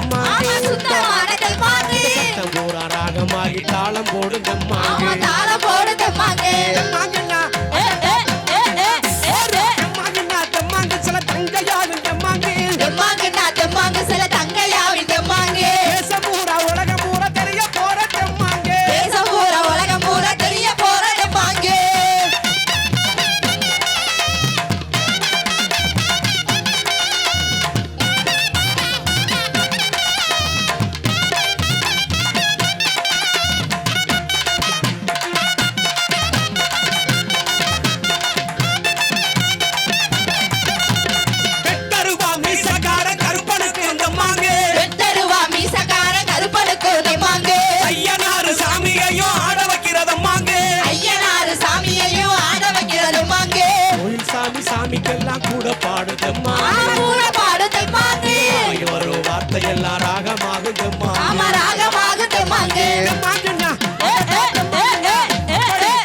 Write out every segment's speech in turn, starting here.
தெம்மாங்கு சுத்தமான தெம்மாங்கு சத்தம் பூரா ராகமாகி தாளம் போடு தெம்மாங்கு தாளம் போடு தெம்மாங்கு தெம்மாங்குன்னா தெம்மாங்குன்னா தெம்மாங்கு சில தங்கையாகும் தெம்மாங்கு தெம்மாங்குன்னா தெம்மாங்கு சில தங்கையாவின் தெம்மாங்கு தேசம் பூரா உலகம் பூரா தெரிய போற தெம்மாங்கு தேசம் பூரா உலகம் பூரா தெரிய போற தெம்மாங்கு வெட்டருவா மீசக்கார கருப்பனுக்கு தெம்மாங்கு வெட்டருவா மீசக்கார கருப்பனுக்கு தெம்மாங்கு ஐயனாரு சாமியையும் ஆட வைக்கிறதம்மாங்கு ஐயனாரு சாமியையும் ஆட வைக்கிற தெம்மாங்கு கோயில் சாமி சாமிக்கெல்லாம் கூட பாடு தெம்மாங்கு கூட பாடு தெம்மாங்கு ஒரு வார்த்தையெல்லாம் ராகமாகும் தெம்மாங்கு ஆமா ராகமாக தெம்மாங்கு தெம்மாங்குன்னா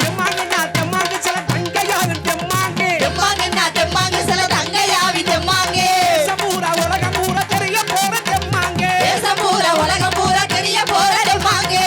தெம்மாங்குன்னா தெம்மாங்கு சில தங்கையாகும் தெம்மாங்கு தெம்மாங்குன்னா தெம்மாங்கு சில தங்கையாவின் தெம்மாங்கு தேசம் பூரா உலகம் பூரா தெரிய போற தெம்மாங்கு தேசம் பூரா உலகம் பூரா தெரிய போற தெம்மாங்கு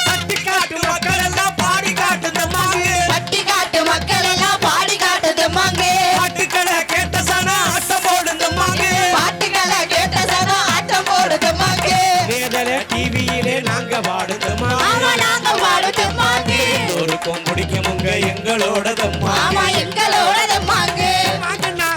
தட்டி காட்டு மக்கள் எல்லாம் பாடி காட்டு தெம்மாங்கு பட்டி காட்டு மக்கள் எல்லாம் பாடி காட்டு தெம்மாங்கு பாட்டுக்களை கேட்ட சனா ஆட்டம் போடு தெம்மாங்கு பாட்டுகளை கேட்ட சனம் ஆட்டம் போடு தெம்மாங்கு வேதனை டிவியிலே நாங்க பாடு ஆமா தெம்மாங்கு நாங்க பாடு தெம்மாங்கு எல்லோருக்கும் பிடிக்குமுங்க எங்களோட ஆமா தெம்மாங்கு எங்களோட தெம்மாங்கு தெம்மாங்குன்னா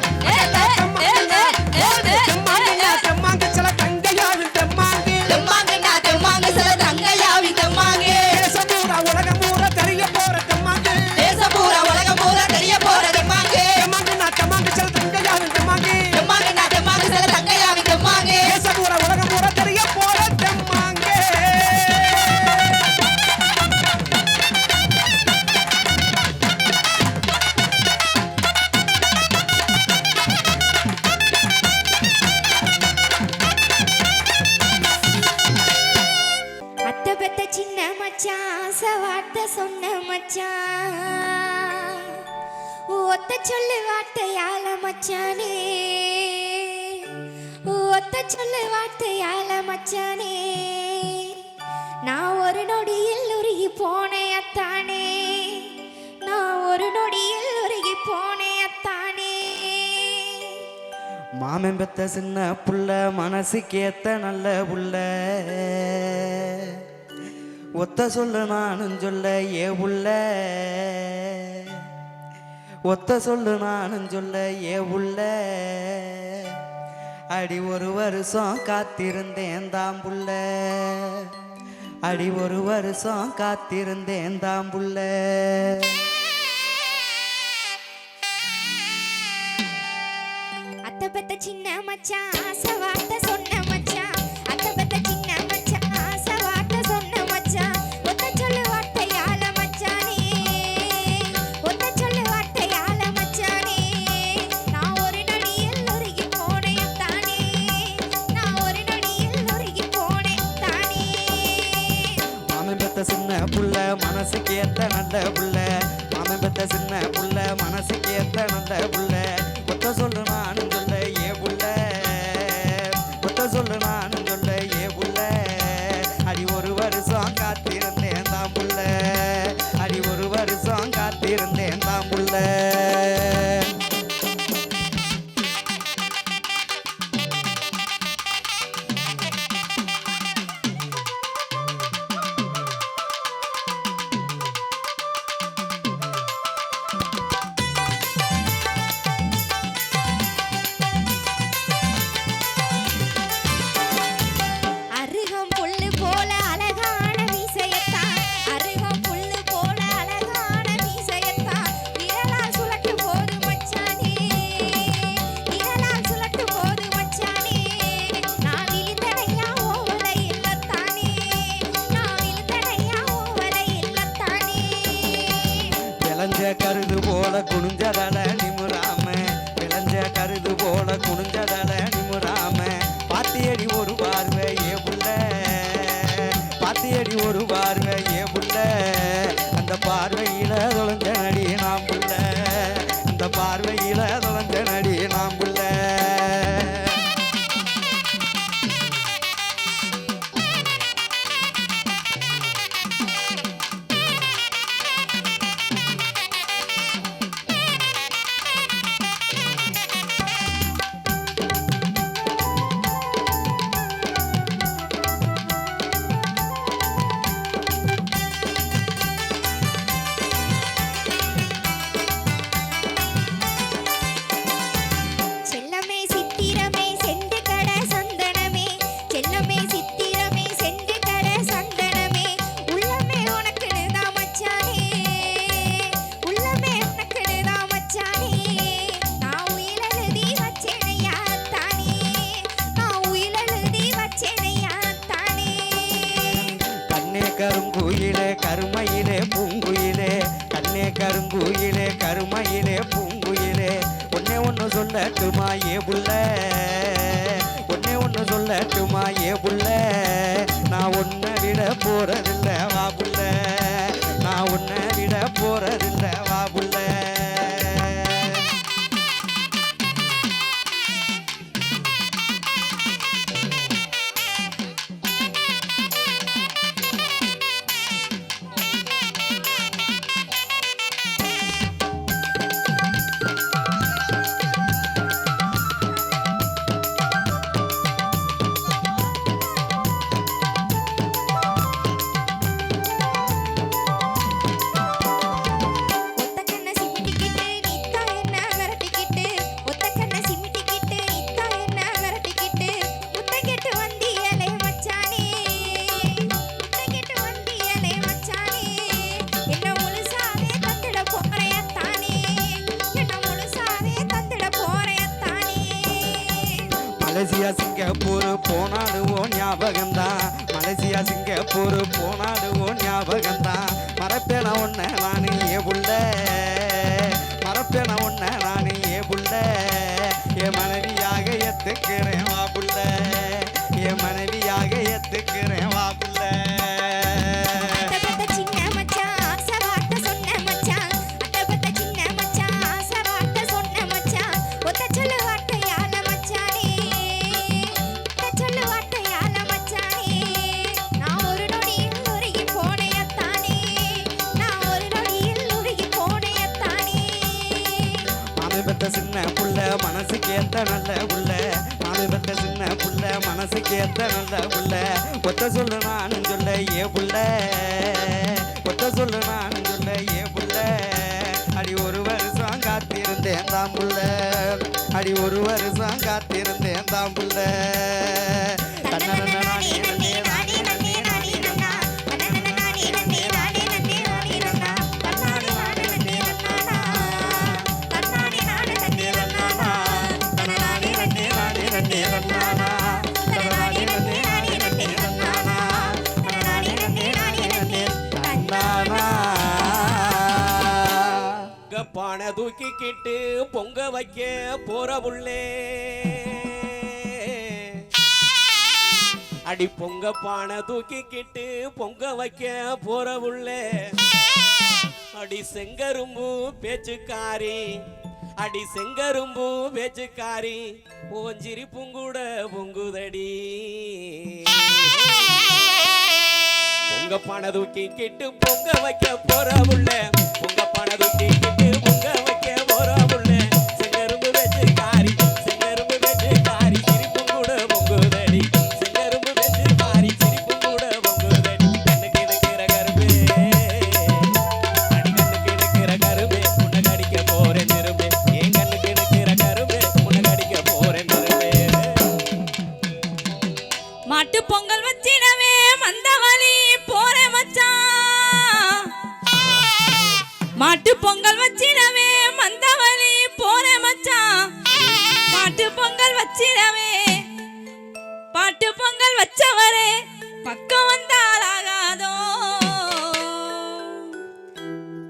தெம்மாங்குன்னா தெம்மாங்கு சில தங்கையாகும் தெம்மாங்கு தெம்மாங்குன்னா தெம்மாங்கு சில தங்கையாவின் தெம்மாங்கு தேசம் பூரா உலகம் பூரா தெரிய போற தெம்மாங்கு தேசம் பூரா உலகம் பூரா தெரிய போற தெம்மாங்கு தெம்மாங்குன்னா தெம்மாங்கு சில தங்கையாகும் தெம்மாங்கு தெம்மாங்குன்னா தெம்மாங்கு சில தங்கையாவின் தெம்மாங்கு தேசம் பூரா உலகம் பூரா தெரிய போற தெம்மாங்கு அத்தை பெத்த சின்ன மச்சான் ஆசை வார்த்தை சொன்ன மச்சான் ஒத்த சொல்லு வார்த்தையால மச்சானே ஒத்த சொல்லு வார்த்தையால மச்சானே நான் ஒரு நொடியில் உருகி போனேன் அத்தானே நான் ஒரு நொடியில் உருகி போனேன் அத்தானே மாமன் பெத்த சின்ன புள்ள மனசுக்கேத்த நல்ல புள்ள ஒத்த சொல்ல நானும் சொல்ல ஏ புள்ள ஒத்த சொல்லு நானும் சொல்ல ஏ புள்ள அடி ஒரு வருஷம் காத்திருந்தேன் தாம் புள்ள அடி ஒரு வருஷம் காத்திருந்தேன் தாம் புள்ள அத்தை பெத்த சின்ன மச்சான் ஆசை வார்த்தை சொன்ன மச்சான் அத்தை பெத்த சின்ன மச்சான் ஆசை வார்த்தை சொன்ன மச்சான் ஒத்த சொல்லு வார்த்தையால மச்சானே ஒத்த சொல்லு வார்த்தையால மச்சானே நான் ஒரு நொடியில் உருகி போனேன் தானே நான் ஒரு நொடியில் உருகி போனேன் தானே மாமன் பெத்த சின்ன புள்ள மனசுக்கேத்த நல்ல புள்ள மாமன் பெத்த சின்ன புள்ள மனசுக்கேத்த நல்ல புள்ள ஒத்த சொல்லு நானும் சொல்ல ஏ புள்ள ஒத்த சொல்லு நானும் சொல்ல ஏ புள்ள அடி ஒரு வருஷம் காத்திருந்தேன் தான் புள்ள அடி ஒரு வருஷம் காத்திருந்தேன் தான் புள்ள சொல்லட்டுமா ஏ புள்ள ஒண்ணு சொல்லட்டுமா ஏ புள்ள நான் உன்னை விட போறதில்ல வா புள்ள நான் உன்னை விட போறதில்ல வா புள்ள மலேசியா சிங்கப்பூர் போனாடுவோ ஞாபகம்தான் மலேசியா சிங்கப்பூர் போனாடுவோ ஞாபகம்தான் மறப்பேன ஒன்ன நானு ஏ புள்ள மறப்பேன ஒன்ன நானு ஏ புள்ள என் மனைவியாக ஏத்துக்கிறேன் வா புள்ள என் மனைவியாக ஏத்துக்கிறேன் வா புள்ள சின்ன புள்ள மனசுக்கு ஏத்த நல்ல புள்ள நாலு பெத்த சின்ன புள்ள மனசுக்கு ஏத்த நல்ல புள்ள ஒத்த சொல்லு நானும் சொல்ல ஏ புள்ள ஒத்த சொல்லு நானும் சொல்ல ஏ புள்ள அடி ஒரு வருஷம் காத்திருந்தேன் தான் புள்ள அடி ஒரு வருஷம் காத்திருந்தேன் தான் புள்ள பானை தூக்கிக்கிட்டு பொங்க வைக்க போற புள்ளே அடி பொங்க பானை தூக்கிக்கிட்டு பொங்க வைக்க போற புள்ளே அடி செங்கரும்பு பேச்சுக்காரி அடி செங்கரும்பு பேச்சுக்காரி ஓஞ்சிரி பூங்கூட பொங்குதடி பொங்க பானை தூக்கிக்கிட்டு பொங்க வைக்க போற புள்ளே பொங்க பானை தூக்கிக்கிட்டு பொங்க வைக்க போற புள்ளே செங்கரும்பு பேச்சுக்காரி சிரிப்பும் கூட பொங்குதடி செங்கரும்பு பேச்சுக்காரி சிரிப்பும் கூட பொங்குதடி கண்ணுக்கு இருக்கிற கரும்பே அடி கண்ணுக்கு இருக்கிற கரும்பே உன்னை கடிக்க போறேன் திரும்பே என் கண்ணுக்கு இருக்கிற கரும்பே உன்னை கடிக்க போறேன் திரும்பே மாட்டு பொங்கல் வச்சிடவே மந்தவழி போற மச்சான் மாட்டு பொங்கல் வச்சிடவே மந்தவழி போற மச்சான் மாட்டு பொங்கல் வச்சிடவே பாட்டு பொங்கல் வச்சவரே பக்கம் வந்தாலாகாதோ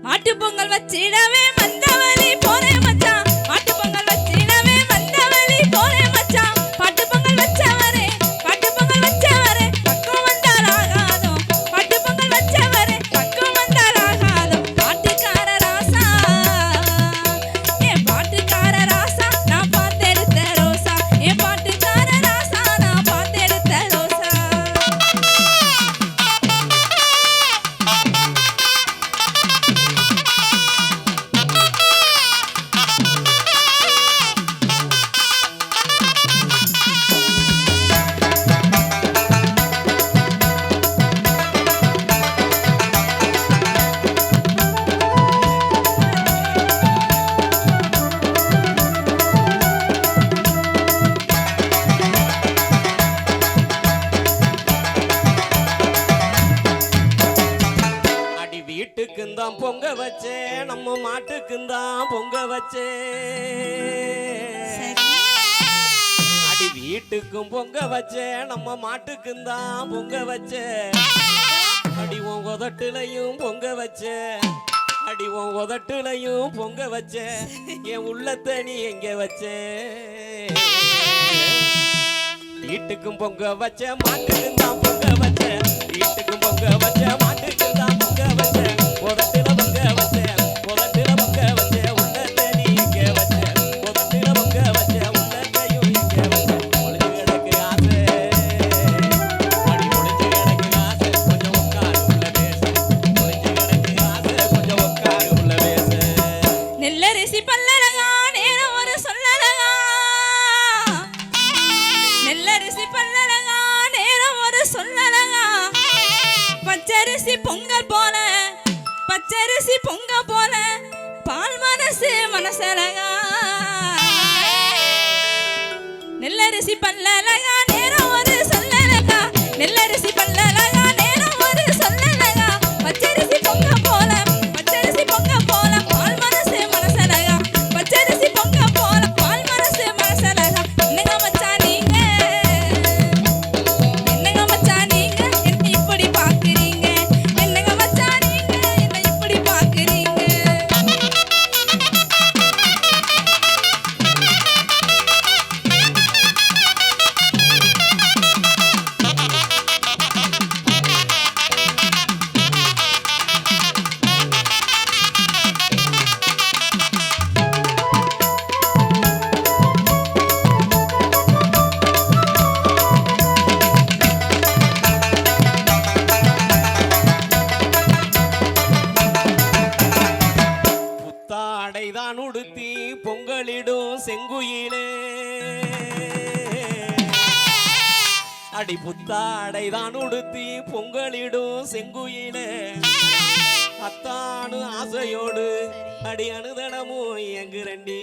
மாட்டு பொங்கல் வச்சிடவே மந்தவழி போற மச்சான் மாட்டு பொங்கல் வச்சிடவே மந்தவழி போற மச்சான் பாட்டு பொங்கல் வச்சவரே பாட்டு பொங்கல் வச்சவரே பக்கம் வந்தாலாகாதோ பாட்டு பொங்கல் வச்சவரே பக்கம் வந்தாலாகாதோ பாட்டுக்கார ராசா என் பாட்டுக்கார ராசா நான் பார்த்தெடுத்த ரோசா என் பாட்டுக்கார ராசா நான் பார்த்தெடுத்த ரோசா அடி வீட்டுக்கும் தான் பொங்க வச்சேன் நம்ம மாட்டுக்கும் தான் பொங்க வச்சேன் அடி வீட்டுக்கும் பொங்க வச்சேன் நம்ம மாட்டுக்கும் தான் பொங்க வச்சேன் அடி உன் உதட்டுலையும் பொங்க வச்சேன் அடி உன் உதட்டுலையும் பொங்க வச்சேன் என் உள்ளத்தை நீ எங்க வச்ச வீட்டுக்கும் பொங்க வச்ச மாட்டுக்கும் தான் பொங்க வச்ச வீட்டுக்கும் பொங்க வச்ச மாட்டுக்கும் தான் பொங்க வச்ச உதட்டில பொங்க வச்ச உதட்டில பொங்க வச்ச உள்ளத்தை நீ எங்க வச்ச உதட்டில பொங்க வச்ச உள்ளத்தையும் எங்க வச்ச ஒளிஞ்சு கிடக்கு ஆசை அடி ஒளிஞ்சு கிடக்கு ஆசை கொஞ்சம் உட்காரு உள்ள பேச ஒளிஞ்சு கிடக்கு ஆசை கொஞ்சம் உட்காரு உள்ள பேச நெல்லரிசி பல்லழகா நேரம் ஒரு சொல்லழகா நெல்லரிசி பல்லழகா நேரம் ஒரு சொல்லழகா பச்சரிசி பொங்கல் போல பச்சரிசி பொங்க போல பால் மனசழகா நெல்லரிசி பல்லழகா நேரம் ஒரு சொல்லழகா நெல்லரிசி பல்லழகா நேரம் ஒரு சொல்லழகா பச்சரிசி பொங்க போல பச்சரிசி பொங்க போல பால் மனசழகா பச்சரிசி பொங்க போல பால் மனசழகா என்னங்க மச்சான் நீங்க என்னங்க மச்சான் நீங்க என்ன இப்படி பாக்குறீங்க என்னங்க மச்சான் நீங்க என்ன இப்படி பாக்குறீங்க புத்தாடைதான் உடுத்தி பொங்கலிடும் செங்குயிலே அடி புத்தாடைதான் உடுத்தி பொங்கலிடும் செங்குயிலே அத்தானு ஆசையோடு அடி அனுதனமும் எங்குரண்டி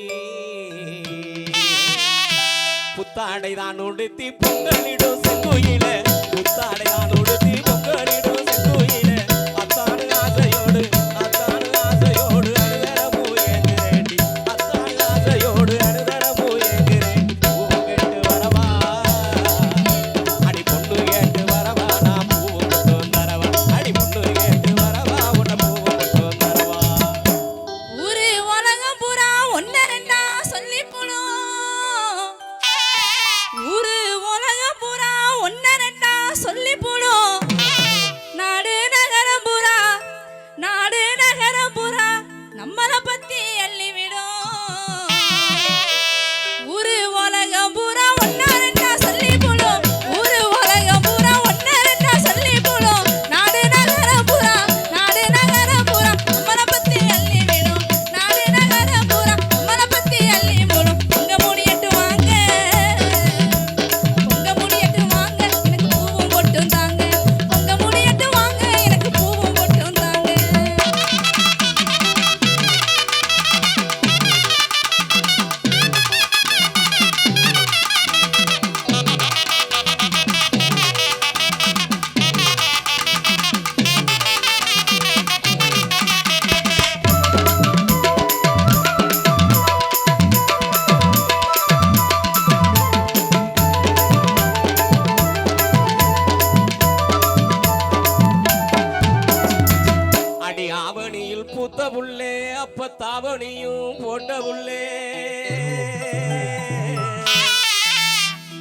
புத்தாடைதான் உடுத்தி பொங்கலிடும் செங்குயிலே புத்தாடைதான் உடுத்தி பொங்கலிடும் செங்குயிலே அத்தானு ஆசையோடு அனுதனமும் எங்குரண்டி அத்தானு ஆசையோடு அனுதனமும் எங்குரண்டி பூவு கேட்டு வரவா அடி பொண்ணு கேட்டு வரவா நான் பூவு மட்டும் தரவா அடி பொண்ணு கேட்டு வரவா உன்னை பூவு மட்டும் தரவா ஊரு உலகம் பூரா ஒன்ன ரெண்டா சொல்லி போடும் ஊரு உலகம் பூரா ஒன்ன ரெண்டா சொல்லி போடும் நாடு நகரம் பூரா நம்மள பத்தி அள்ளி விடும் ஊரு உலகம் பூரா ஒன்ன ரெண்டா சொல்லி போடும் ஊரு உலகம் பூரா ஒன்ன ரெண்டா சொல்லி போடும் நாடு நகரம் பூரா நம்மள பத்தி அள்ளி விடும் நாடு நகரம் பூரா நம்மள பத்தி அள்ளி விடும் உங்க முடியட்டு வாங்க எனக்கு பூவும் பொட்டும் தாங்க உங்க முடியட்டு வாங்க எனக்கு பூவும் பொட்டும் தாங்க அடி ஆவணியில் பூத்த புள்ளே அப்ப தாவணியும் போட்ட புள்ளே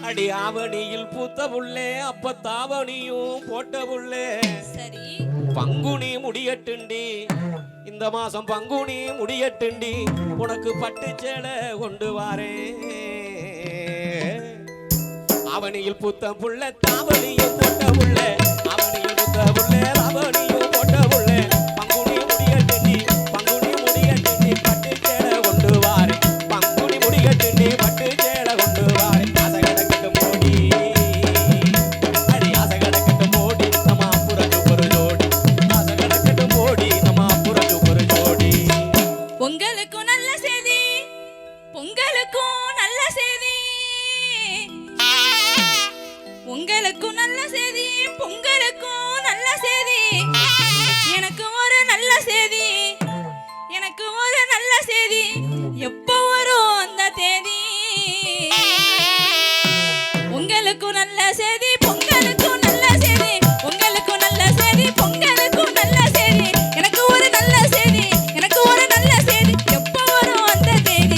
அடி ஆவணியில் பூத்த புள்ளே அப்ப தாவணியும் போட்ட புள்ளே சரி பங்குனி முடியட்டுண்டி இந்த மாசம் பங்குனி முடியட்டுண்டி உனக்கு பட்டு சேலை கொண்டு வாரேன் அவனியில் பூத்த புள்ள தாவணியும் போட்ட புள்ள அவனியில் பூத்த புள்ள தாவணியும் போட்ட புள்ள பங்குனி முடியட்டுண்டி பட்டு சேலை கொண்டு வாரேன் பங்குனி முடியட்டுண்டி பட்டு சேலை கொண்டு வாரேன் ஆசை கிடக்கட்டும் மோடி அடி ஆசை கிடக்கட்டும் மோடி நம்ம புறஜு ஒரு ஜோடி ஆசை கிடக்கட்டும் மோடி நம்ம புறஜு ஒரு ஜோடி உங்களுக்கும் நல்ல செய்தி பொங்கலுக்கும் நல்ல செய்தி உங்களுக்கும் நல்ல செய்தி பொங்கலுக்கும் நல்ல செய்தி எனக்கு ஒரு நல்ல செய்தி எனக்கு ஒரு நல்ல செய்தி எப்போ வரும் அந்த தேதி உங்களுக்கும் நல்ல செய்தி பொங்கலுக்கும் நல்ல செய்தி உங்களுக்கும் நல்ல செய்தி பொங்கலுக்கும் நல்ல செய்தி எனக்கு ஒரு நல்ல செய்தி எனக்கு ஒரு நல்ல செய்தி எப்போ வரும் அந்த தேதி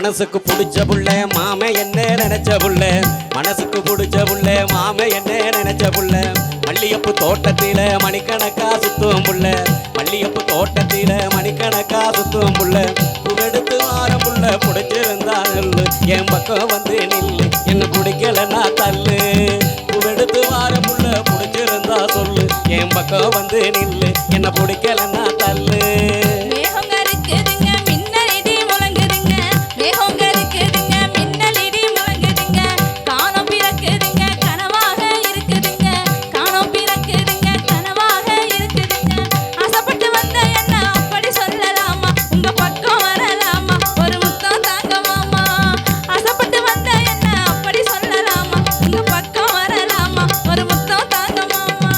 மனசுக்கு பிடிச்ச புள்ள மாமே என்ன நினைச்ச புள்ள மனசுக்கு பிடிச்ச புள்ள மாமே என்ன நினைச்ச புள்ள மல்லியப்பு தோட்டத்தில மணிக்கணக்கா சுத்தும் புள்ள மல்லியப்பு தோட்டத்தில மணிக்கணக்கா சுத்தும் புள்ள புகெடுத்து வார புள்ள பிடிச்சிருந்தா நெல்லு என் பக்கம் வந்து நில்லு என்ன பிடிக்கலன்னா தள்ளு புகெடுத்து வார புள்ள பிடிச்சிருந்தா சொல்லு என் பக்கம் வந்து நில்லு என்ன பிடிக்கலன்னா தள்ளு மேகம் கருக்குதுங்க மின்னல் இடி முழங்குதுங்க மேகம் கருக்குதுங்க மின்னல் இடி முழங்குதுங்க காணோம் பிறக்குதுங்க கனவாக இருக்குதுங்க காணோம் பிறக்குதுங்க கனவாக இருக்குதுங்க ஆசைப்பட்டு வந்த என்ன அப்படி சொல்லலாமா உங்க பக்கம் வரலாமா ஒரு முத்தம் தாங்க மாமா ஆசைப்பட்டு வந்த என்ன அப்படி சொல்லலாமா உங்க பக்கம் வரலாமா ஒரு முத்தம் தாங்க மாமா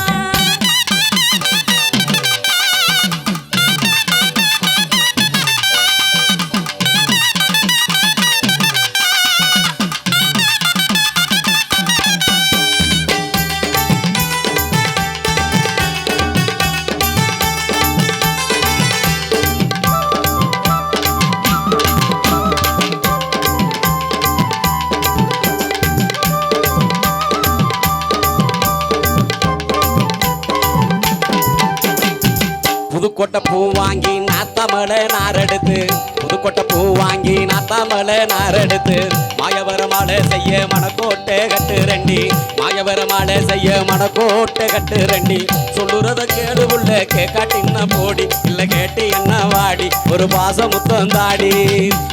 புதுக்கோட்டை பூ வாங்கி நாத்தாமலை நாரெடுத்து புதுக்கோட்டை பூ வாங்கி நாத்தாமலை நாரெடுத்து மாயவர மாலை செய்ய மணக்கோட்டை கட்டு ரெண்டி மாயவர மாலை செய்ய மணக்கோட்டை கட்டு ரெண்டி சொல்லுறத கேடு உள்ள கேட்காட்டின்னா போடி இல்ல கேட்டு என்ன வாடி ஒரு பாச முத்தம் தாடி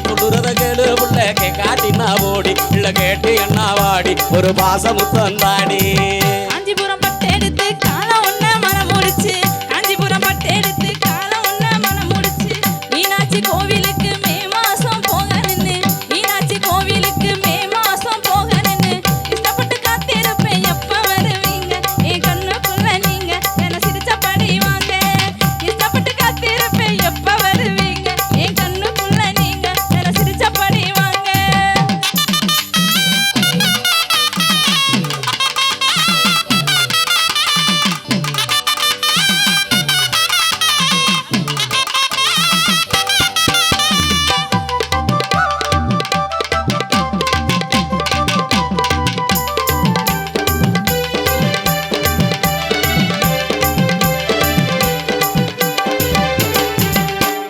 சொல்லுறத கேடு உள்ள கேட்காட்டின்னா போடி இல்ல கேட்டு என்ன வாடி ஒரு பாச முத்தம் தாடி காஞ்சிபுரம் பட்டெடுத்து காலம் ஒண்ண மனம் முடிச்சு காஞ்சிபுரம் பட்டெடுத்து காலம் ஒண்ண மனம் முடிச்சு மீனாட்சி கோவிலுக்கு மே மாசம் போக நின்னு மீனாட்சி கோவிலுக்கு மே மாசம் போக நின்னு இஷ்டப்பட்டு காத்திருப்பேன் எப்ப வருவீங்க என் கண்ணுக்குள்ள நீங்க என்ன சிரிச்சபடி வாங்க இஷ்டப்பட்டு காத்திருப்பேன் எப்ப வருவீங்க என் கண்ணுக்குள்ள நீங்க என்ன சிரிச்சபடி வாங்க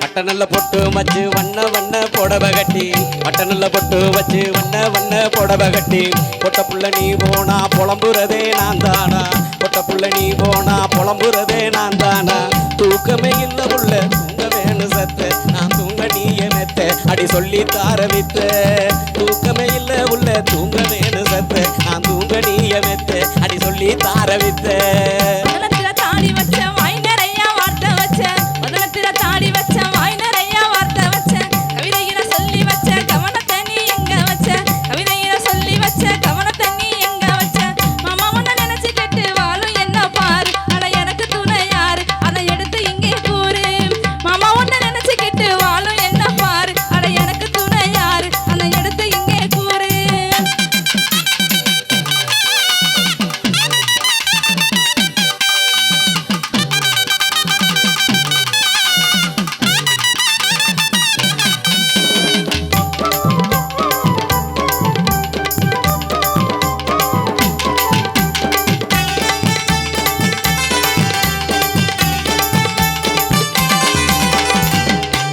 பட்டநல்ல பொட்டு வச்சு வண்ண வண்ண புடவை கட்டி பட்டநல்ல பொட்டு வச்சு வண்ண வண்ண புடவை கட்டி பொட்ட புள்ள நீ போனா புலம்புறதே நான் தானா பொட்ட புள்ள நீ போனா புலம்புறதே நான் தானா தூக்கமே இல்ல புள்ள தூங்க வேணும் சத்த நான் தூங்க நீய மெத்த அடி சொல்லி தாரவித்த தூக்கமே இல்ல உள்ள தூங்க வேணும் சத்த நான் தூங்க நீய மெத்த அடி சொல்லி தாரவித்த முதலத்தில தாடி வச்ச வாய் நிறைய வார்த்தை வச்ச முதலத்தில தாடி வச்ச வாய் நிறைய வார்த்தை வச்ச கவிதையில சொல்லி வச்ச கவனத்தை நீ எங்க வச்ச கவிதையில சொல்லி வச்ச கவனத்தை நீ எங்க வச்ச மாமா உன்னை நினைச்சு கேட்டு வாழும் என்ன பாரு அட எனக்கு துணை யாரு அதை எடுத்து இங்கே கூறு மாமா உன்னை நினைச்சு கேட்டு வாழும் என்ன பாரு அட எனக்கு துணை யாரு அதை எடுத்து இங்கே கூறு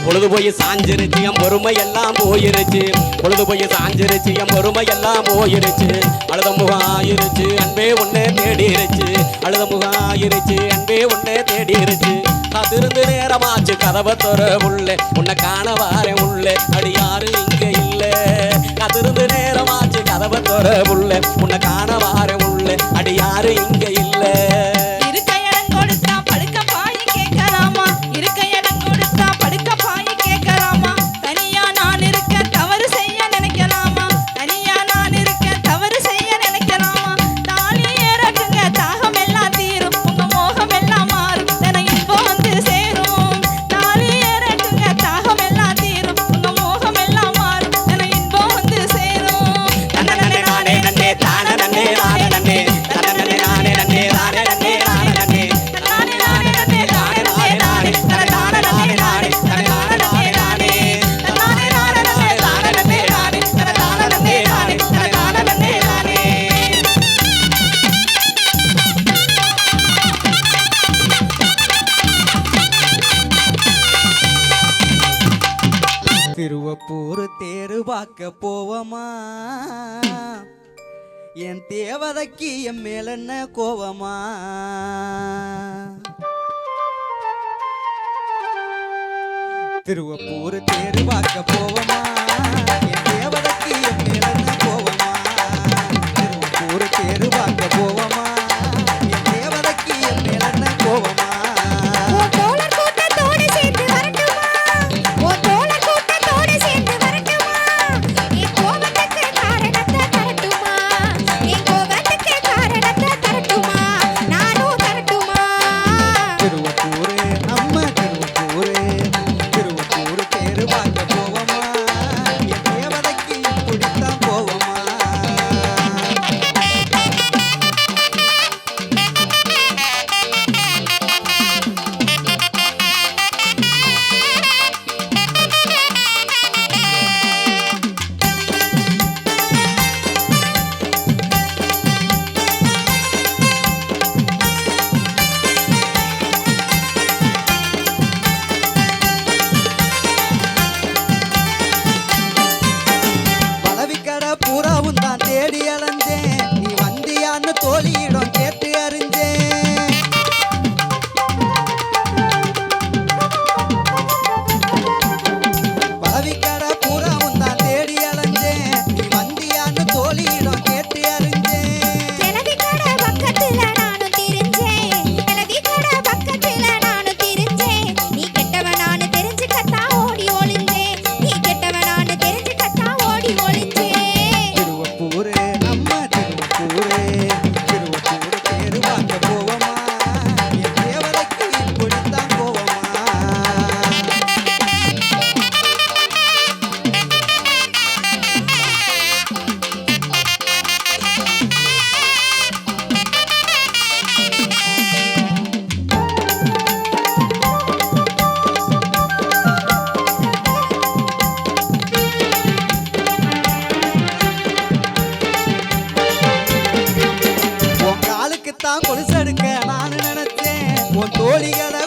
பொழுது போய் சாஞ்சிருச்சு என் பொறுமை எல்லாம் போயிருச்சு பொழுது போய் சாஞ்சிருச்சு என் பொறுமை எல்லாம் போயிருச்சு அழுத முகம் ஆயிருச்சு அன்பே உன்னை தேடிருச்சு அழுத முகம் ஆயிருச்சு அன்பே உன்னை தேடிருச்சு காத்திருந்து நேரமாச்சு கதவை தொற உள்ள உன்னை காண வாரேன் உள்ள அடி யாரு இங்க இல்ல காத்திருந்து நேரமாச்சு கதவை தொற உள்ள உன்னை காண வாரேன் உள்ள அடி யாரு இங்க இல்ல இருக்க இடம் கொடுத்தா படுக்க பாய் கேட்கலாமா இருக்க இடம் கொடுத்தா படுக்க பாய் கேட்கலாமா தனியா நான் இருக்க தவறு செய்ய நினைக்கலாமா தனியா நான் இருக்க தவறு செய்ய நினைக்கலாமா தாலி ஏறக்குங்க தாகம் எல்லாம் தீரும் உங்க மோகம் எல்லாம் மாறும் தன இன்பம் வந்து சேரும் தாலி ஏறக்குங்க தாகம் எல்லாம் தீரும் உங்க மோகம் எல்லாம் மாறும் தன இன்பம் வந்து சேரும் தன்னே நானே நன்னே தான நன்னே நானே நன்னே தன்னே நானே பார்க்க போவமா என் தேவதைக்கு என் மேல என்ன கோவமா திருவப்பூர் தேரு பார்க்க போவமா என் தேவதைக்கு என் மேல என்ன கோவமா திருவப்பூர் தேரு பார்க்க போவமா என் தேவதைக்கு என் மேல என்ன கோவமா உன் தோழர் கூட்டத்தோடு சேர்ந்து வரட்டுமா உன் தோழர் கூட்டத்தோடு சேர்ந்து வரட்டுமா என் கோபத்துக்கு காரணத்தை தரட்டுமா என் கோபத்துக்கு காரணத்தை தரட்டுமா நானும் தரட்டுமா திருவப்பூர் நம்ம திருவப்பூர் திருவப்பூர் தேரு பார்க்க போவமா என் தேவதைக்கு இப்படித்தான் போவமா பலவிக்கட பூராவும் தான் தேடி அலைஞ்சேன் நீ வந்தியான்னு தோழியிடம் கேட்டு அறிஞ்சேன் பலவிக்கட பூராவும் தான் தேடி அலைஞ்சேன் நீ வந்தியான்னு தோழியிடம் கேட்டு அறிஞ்சேன் கிழவி கடை பக்கத்துல நானும் திரிஞ்சேன் கிழவி கடை பக்கத்துல நானும் திரிஞ்சேன் நீ கெட்டவனானு தெரிஞ்சுக்கத்தான் ஓடி ஒளிஞ்சேன் நீ கெட்டவனானு தெரிஞ்சுக்கத்தான் ஓடி ஒளிஞ்சேன் திருவப்பூர் நம்ம திருவப்பூர் திருவப்பூர் தேரு பார்க்க போவமா என் தேவதைக்கு இப்படித்தான் போவமா உன் காலுக்குத்தான் கொலுசெடுக்க நான் நினைச்சேன் உன் தோழிகளை